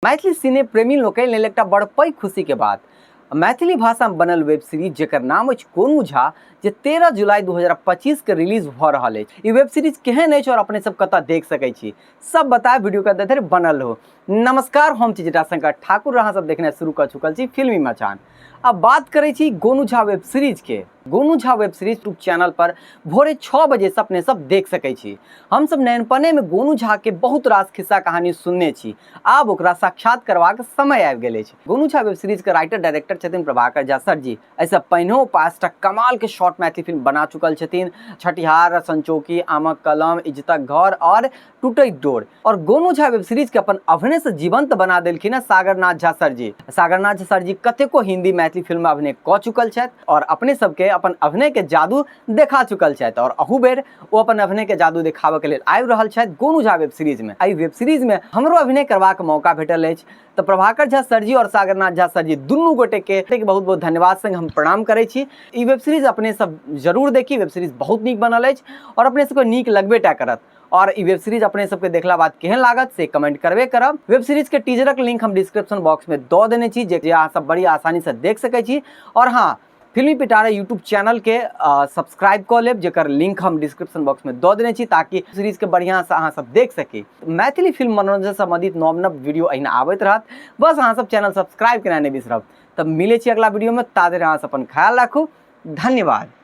मैथिली सिने प्रेमी लोग के लेल एकटा बड़ पैघ खुशी के बात। मैथिली भाषा में बनल वेब सीरीज जेकर नाम अछि गोनू झा, जे 13 जुलाई 2025 के रिलीज भ रहल अछि। ई वेब सीरीज केहन अछि और अपने सब कतऽ देख सकै छी, सब बताए वीडियो के अंदर बनल हो। नमस्कार, हम छी जटाशंकर ठाकुर, अहाँ सब देखने शुरू कर चुकल छी फिल्मी मचान। अब बात करै छी गोनू झा वेब सीरीज के। Gonu Jha web series YouTube channel पर भोरे 6 बजे से अपने सब देख सकै छी। हम सब नयनपने में गोनू झा के बहुत रास खिस्सा कहानी सुनने छी, आब ओकरा साक्षात करबाक समय आबि गेल अछि। गोनू झा वेब सीरीज के राइटर डायरेक्टर छथिन प्रभाकर झा सर जी। ऐसा पहिनो 5टा कमाल के शॉर्ट मैथिली फिल्म बना चुकल छथिन, छठिहार, संचोकी, आमक कलम, इज्जतक घर और टूटैत डोर। और गोनू झा वेब सीरीज के अपन अभिनय से जीवंत बना देलखिन सागरनाथ झा सर जी। सागरनाथ झा सर जी कतेको हिंदी मैथिली फिल्म में अभिनय क चुकल छथि और अपने सबके अपन अभिनय के जादू देखा चुकल छथि। और अहू बेर वो अपन अभिनय के जादू देखाबे के लेल आबि रहल छथि गोनू झा वेब सीरीज में। एहि वेब सीरीज में हमरो अभिनय करबाक मौका भेटल अछि, तो प्रभाकर झा सर जी और सागरनाथ झा सर जी दुनू गोटे के बहुत बहुत धन्यवाद संग हम प्रणाम करै छी। ई वेब सीरीज अपने सब जरूर देखी, वेब सीरीज बहुत नीक बनल अछि और अपने सबके नीक लगबेटा करत। और ई वेब सीरीज अपने सबके देखला बाद केहन लागत से कमेंट करबे करब। वेब सीरीज के टीजरक लिंक हम डिस्क्रिप्शन बॉक्स में दऽ देने छी, जे अहाँ सब बड़ी आसानी से देख सकै छी। और हाँ, फिल्मी पिटारा यूट्यूब चैनल के सब्सक्राइब कर लेब, जेकर लिंक हम डिस्क्रिप्शन बॉक्स में दऽ देने छी, ताकि सीरीज के बढ़िया से अहाँ सब देख सकी। मैथिली फिल्म मनोरंजन संबंधित नव नव वीडियो अहिना आबैत रहत, बस अहाँ सब चैनल सब्सक्राइब करना नहीं बिसरब। तब मिले छी अगला वीडियो में, ता धरि अहाँ सब अपन ख्याल राखू। धन्यवाद।